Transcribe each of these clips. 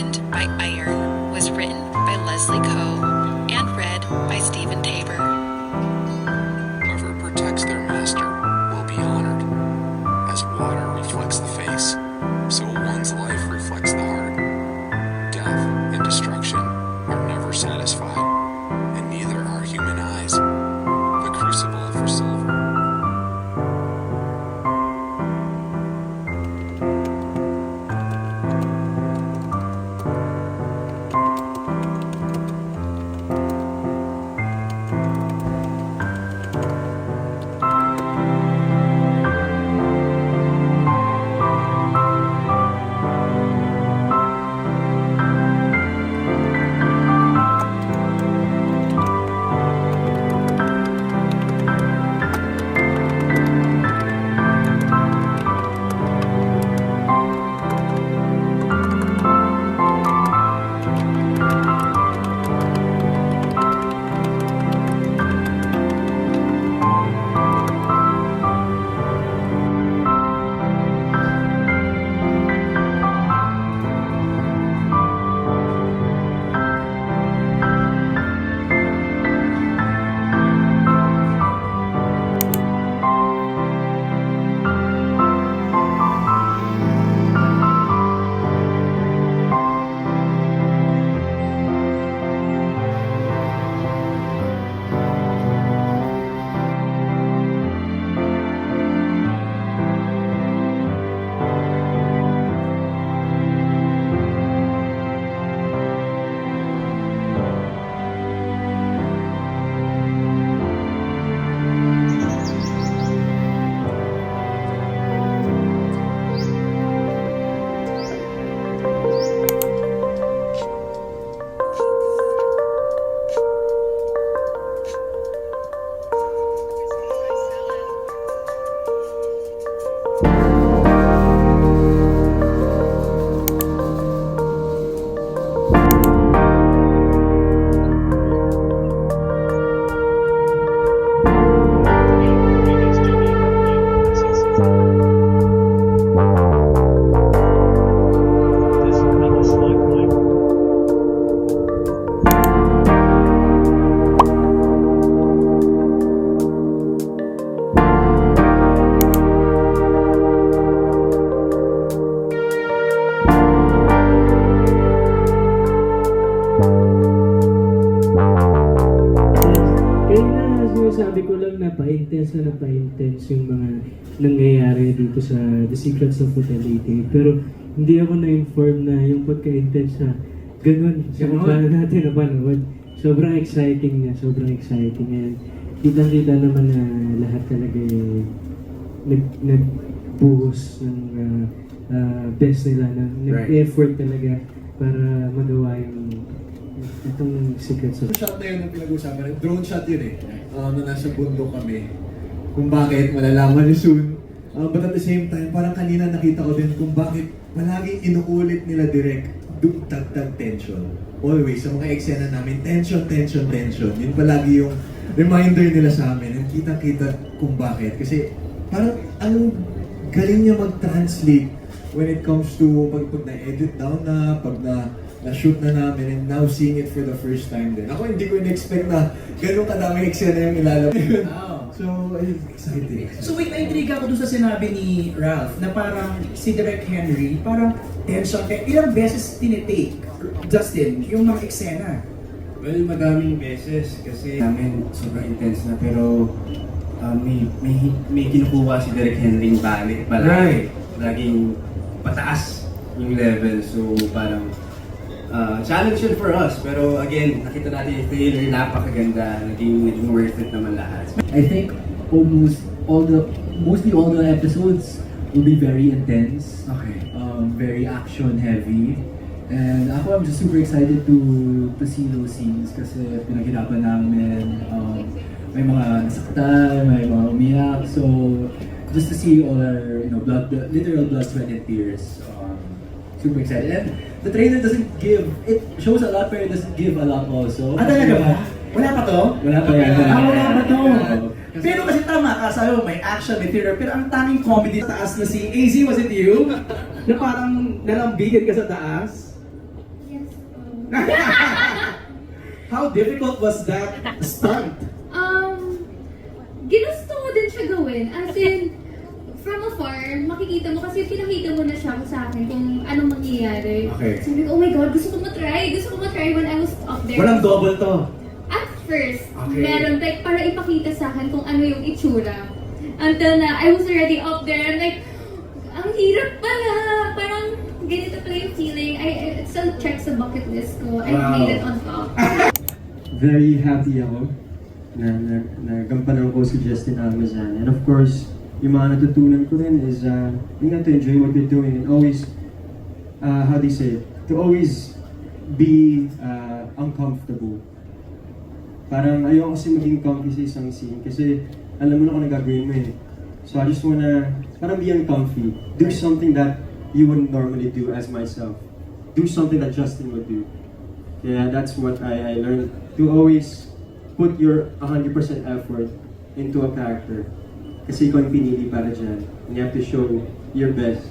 Wind by Iron was written by Leslie Coe and read by Stephen Tabor. Whoever protects their master will be honored. As water reflects the face, so one's life reflects the heart. Death and destruction are never satisfied, and neither are human eyes. The crucible for silver. Sabi ko lang na pa-intense yung mga nangyayari dito sa The Secrets of Hotel 88. Pero hindi ako na-inform na yung pagka-intense na ganun. Kung paano natin napanood. Sobrang exciting niya, sobrang exciting. And kitang-kita naman na lahat talaga nagbuhos ng best nila, nag-effort talaga para magawa yung itong Secrets of... Shot na yun ang pinag-usapan. Drone shot yun eh. Na nasa bundok kami. Kung bakit, malalaman niyo soon. But at the same time, parang kanina nakita ko din kung bakit palaging inuulit nila direct dagdag tension. Always, sa mga eksena namin, tension. Yun palagi yung reminder nila sa amin. Yung kita-kita kung bakit. Kasi parang ang galing niya mag-translate when it comes to pag na-edit down na, pag na-shoot na namin and now seeing it for the first time din. Ako hindi ko in-expect na ganun kadaming eksena yung ilalabas. Wow. So, exciting. So wait, na-intriga ako dun sa sinabi ni Ralph na parang si Direk Henry, parang tension. Ilang beses tinitake, Justin, yung mga eksena? Well, madaming beses kasi namin sobrang intense na pero may kinukuha si Direk Henry balik palagi. Laging pataas yung level. So parang challenge yun for us. Pero again, nakita natin yung trailer, napakaganda. Naging worth it naman lahat. I think mostly all the episodes will be very intense. Okay. Very action heavy. And ako, I'm just super excited to see those scenes kasi pinaghirapan namin. May mga nasaktan, may mga umiyak. So, just to see all our, literal blood, sweat, and tears. Super excited. And the trailer doesn't give, it shows a lot pero it doesn't give a lot also. Talaga ba? Wala pa to? Wala pa yan. Wala pa to. Pero kasi tama ka, sabi mo, may action, may theater, pero ang tanging comedy sa taas na si AZ, was it you? Na parang nalambigan ka sa taas? How difficult was that stunt? Ginusto ko din siya gawin. As in, from afar, makikita mo kasi pinakita mo na siya sa akin kung anong mangyayari. Okay. Sabi ko, oh my God, gusto ko matry. Gusto ko matry when I was up there. Walang double to. At first, Okay. meron like para ipakita sa akin kung ano yung itsura. Until na I was already up there and like, ang hirap pala. Parang ganito pala yung feeling. It still checks the bucket list ko. I Wow. made it on top. Very happy ako na gampanan ko si Justin Almazan. And of course, yung mga natutunan ko rin is you have to enjoy what you're doing and always, how do you say it? To always be uncomfortable. Parang ayoko kasi maging comfy sa isang scene kasi alam mo na kung nagagawin mo eh. So I just wanna, parang be uncomfy. Do something that you wouldn't normally do as myself. Do something that Justin would do. Yeah, that's what I learned. To always put your 100% effort into a character. Kasi ikaw yung pinili para dyan. And you have to show your best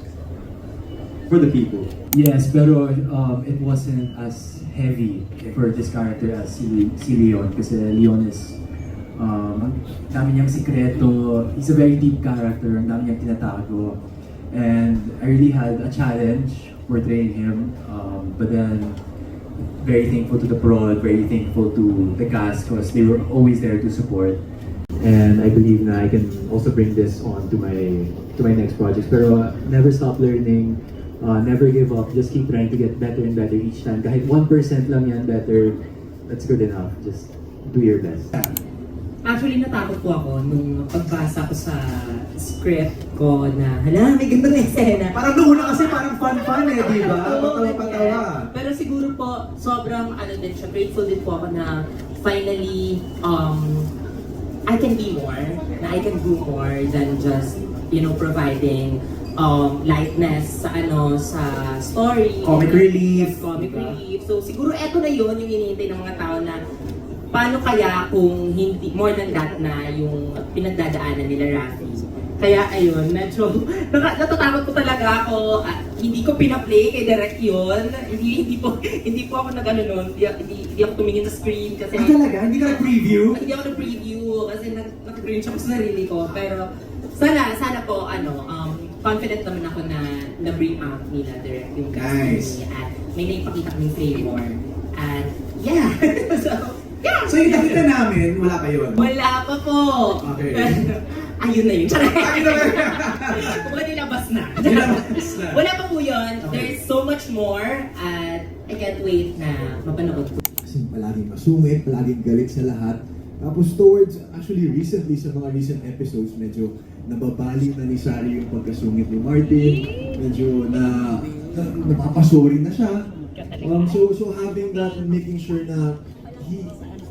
for the people. Yes, pero it wasn't as heavy for this character as si Leon. Kasi Leon is, ang dami niyang sikreto. He's a very deep character. Ang dami niyang tinatago. And I really had a challenge portraying him. But then, very thankful to the prod, very thankful to the cast because they were always there to support. And I believe na I can also bring this on to my next projects. Pero never stop learning, never give up. Just keep trying to get better and better each time. Kahit 1% lang yan better, that's good enough. Just do your best. Actually, natakot po ako nung pagbasa ko sa script ko na, hala, may ganito na eksena. Parang noong una kasi parang fun eh, di ba? Patawa-patawa. Pero siguro po, sobrang din siya, grateful din po ako na finally, I can be more, na I can do more than just, providing lightness sa sa story. Comic relief. Yes, comic relief. So siguro eto na yun yung hinihintay ng mga tao na paano kaya kung hindi, more than that na yung pinagdadaanan nila Rafi. Kaya ayun, medyo natatakot ko talaga ako. Hindi ko pina-play kay Direk yun. Hindi po ako nag-ano nun. Hindi ako tumingin sa screen kasi Talaga? Hindi ka nag-preview? hindi ako nag-preview kasi nag-cringe ako sa sarili ko. Pero sana po confident naman ako na na-bring out nila Direk yung Nice. casting at may naipakita kaming flavor. At yeah. So yung nakita namin, wala pa yun. Wala pa po. Okay. Ayun na yun. Ayun na yun. Kumbaga nilabas na. Nilabas na. Wala pa po yun. Okay. There's so much more at I can't wait na mapanood ko. Kasi palaging masungit, palaging galit sa lahat. Tapos actually recently, sa mga recent episodes, medyo nababali na ni Sari yung pagkasungit ni Martin. Medyo napapasori na siya. So having that and making sure na he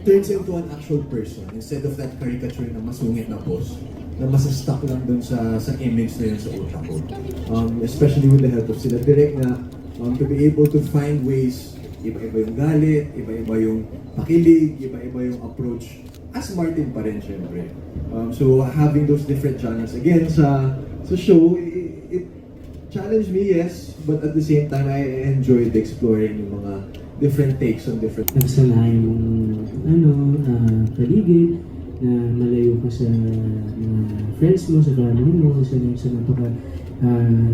turns into an actual person instead of that caricature na masungit na boss na masastuck lang dun sa image na yun sa utak ko. Especially with the help of sila Direk na to be able to find ways, iba-iba yung galit, iba-iba yung pakilig, iba-iba yung approach as Martin pa rin syempre. So having those different genres again sa show, it challenged me, yes, but at the same time I enjoyed exploring yung mga different takes on different Nagsalahan yung paligid, na malayo ka sa mga friends mo, sa family mo, sa napaka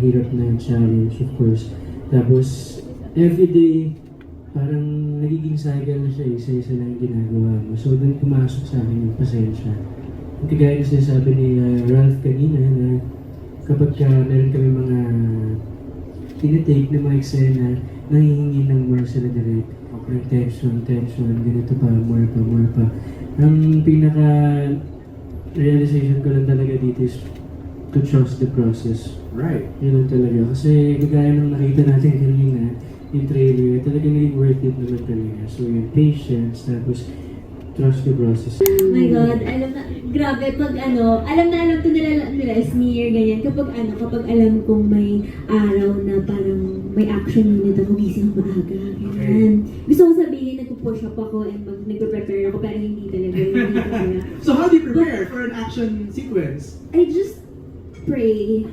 hirap na challenge, of course. Tapos, everyday, parang nagiging cycle na siya, isa-isa lang yung ginagawa mo. So, doon pumasok sa akin yung pasensya. Yung kagaya na sinasabi ni Ralph kanina, na kapag meron kami mga tinitake na mga eksena, nangihingi ng more sila direct. Ng tension, ganito pa, more pa. Ang pinaka-realization ko lang talaga dito is to trust the process. Right. Yun lang talaga. Kasi kagaya ng nakita natin kanina, yung trailer, talaga naging worth it naman talaga. So yung patience, tapos trust the process. Oh my God, grabe pag alam to nila is near ganyan. Kapag alam kong may araw na parang may action unit ako, gising ako maaga. Ganyan. Gusto ko sabihin, nagpo-push up ako and nagpe-prepare ako, pero hindi talaga. So how do you prepare for an action sequence? I just pray.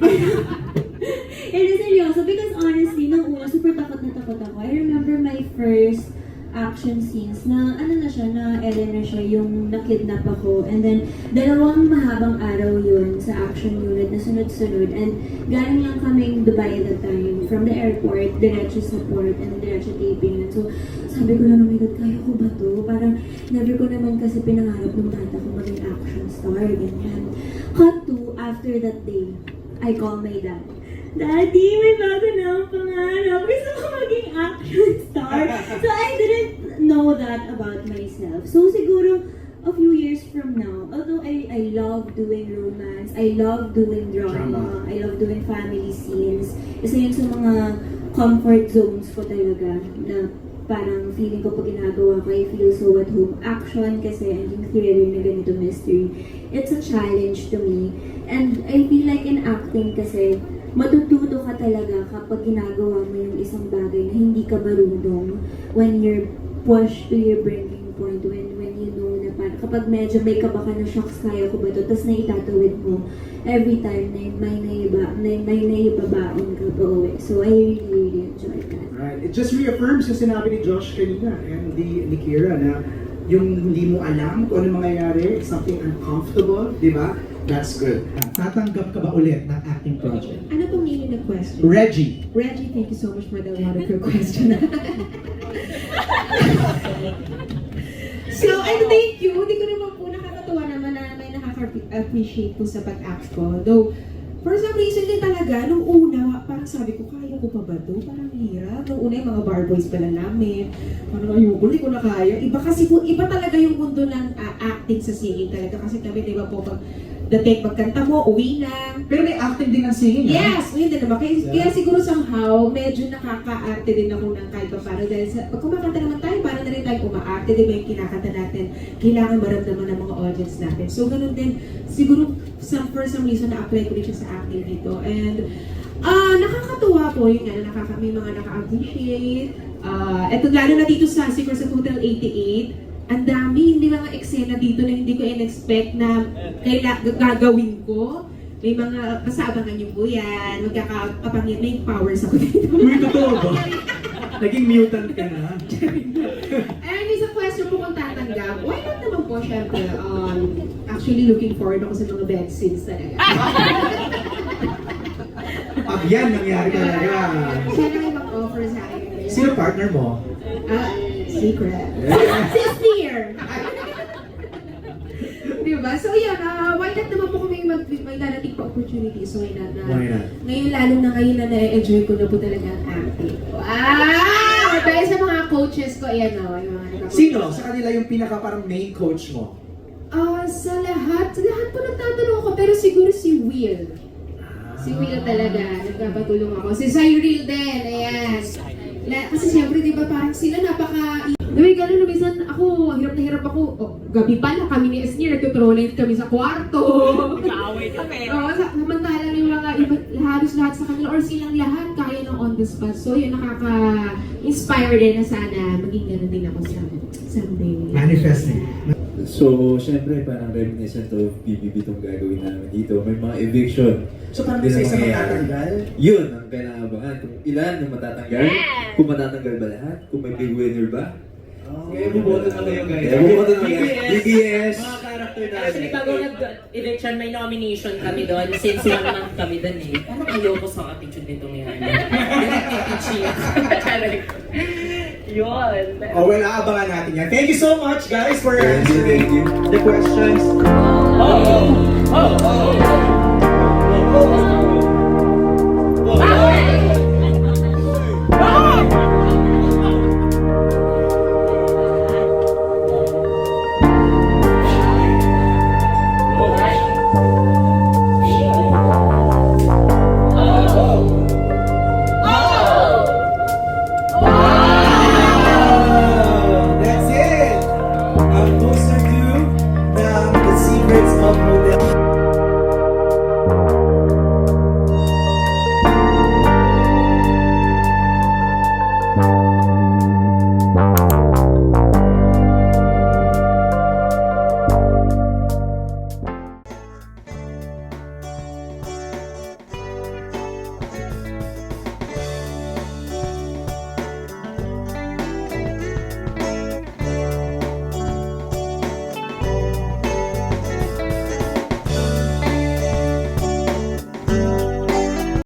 It is seryoso because honestly, nung una, super takot na takot ako. I remember my first action scenes na ano na siya, na Ellen na siya, yung nakidnap ako. And then, 2 mahabang araw yun sa action unit na sunod-sunod. And galing lang kaming Dubai at the time. From the airport, diretso sa port, and diretso taping. And so, sabi ko lang, oh my God, kaya ko ba to? Parang, never ko naman kasi pinangarap ng tata ko maging action star, ganyan. Cut to, after that day, I call my dad. Daddy, may bago na akong pangarap. Gusto ko maging action star. So I didn't know that about myself. So siguro, a few years from now, although I love doing romance, I love doing drama, I love doing family scenes, isa yun sa mga comfort zones ko talaga, na parang feeling ko pag ginagawa ko, I feel so at home. Action kasi, and yung thriller na ganito mystery, it's a challenge to me. And I feel like in acting kasi, matututo ka talaga kapag ginagawa mo yung isang bagay na hindi ka marunong, when you're pushed to your breaking point, when you know na parang kapag medyo may kaba ka na, shocks, kaya ko ba ito, tapos naitatawid mo every time na may naibabaon ka pa uwi. So I really enjoy that. Right. It just reaffirms yung sinabi ni Josh kanina and ni Kira na yung hindi mo alam kung ano mangyayari, something uncomfortable, di ba? That's good. Tatanggap ka ba ulit ng acting project? Ano pong meaning ng question? Reggie. Reggie, thank you so much for the wonderful question. So, and thank you. Hindi ko naman po nakakatawa naman na may nakaka-appreciate po sa pag-act ko. Though, for some reason din talaga, nung una, parang sabi ko, kaya ko pa ba ito? Parang hirap. Nung una, yung mga bar boys pala namin. Parang ayoko, hindi ko na kaya. Iba kasi po, iba talaga yung mundo ng acting sa singing talaga. Kasi kami, di ba po, pag dating pagkanta mo, uwi na. Pero may acting din ng singing, Yes, yun din naman. Kaya siguro somehow, medyo nakaka-arte din ako ng kahit pa paano. Dahil pag kumakanta naman tayo, para na rin tayo kumaarte, di ba yung kinakanta natin, kailangan maramdaman ng mga audience natin. So, ganun din, siguro, for some reason, na-apply ko rin siya sa acting dito. And, nakakatuwa po yun nga, may mga naka-appreciate. Eto, lalo na dito sa Secrets of Hotel 88, ang dami, hindi mga eksena dito na hindi ko in-expect na gagawin ko. May mga, masabangan niyo po yan, magkakapapangyan, may powers ako dito. Uy, totoo ba? Naging mutant ka na. And isa question po kung tatanggap, why not naman po, syempre, actually looking forward ako sa mga bed scenes talaga. Pag yan, nangyari talaga. Sana may mag-offer sa akin. Sino partner mo? Secret. Since year. Diba? So yun, why not naman po kung may darating pa opportunity. So why not? Why not? Ngayon, lalo na ngayon na na-enjoy ko na po talaga ang acting. Wow! Dahil sa mga coaches ko, ayan o. Sino? Sa kanila yung pinaka parang main coach mo? Sa lahat po nagtatanong ako, pero siguro si Will. Si Will talaga, nagpapatulong ako. Si Cyril din, ayan. Kasi siyempre, di ba, parang sila Dami gano'n na minsan ako, hirap na hirap ako. Gabi pala kami ni Esnir, nagtutrolate kami sa kwarto. Nag-aaway kami. Samantalang yung mga halos lahat sa kanila or silang lahat kaya ng on the spot. So yun, nakaka-inspire din na sana maging gano'n din ako someday. Manifesting. So, syempre, parang reminiscent of PBB itong gagawin namin dito. May mga eviction. So parang Hindi na isa mangyayari. matatanggal? Yun ang kailangan. Kung ilan ang matatanggal, kung matatanggal ba lahat, kung may big winner ba. Kaya buboto na kayo, guys. Kaya bumoto na kayo. BBS. Mga character Actually, namin. bago nag-election, may nomination kami doon. Since 1 month kami doon eh. Parang ayoko sa attitude nito ngayon. Yun. Oh, well, aabangan natin yan. Thank you so much, guys, for Thank answering you. the questions. Oh!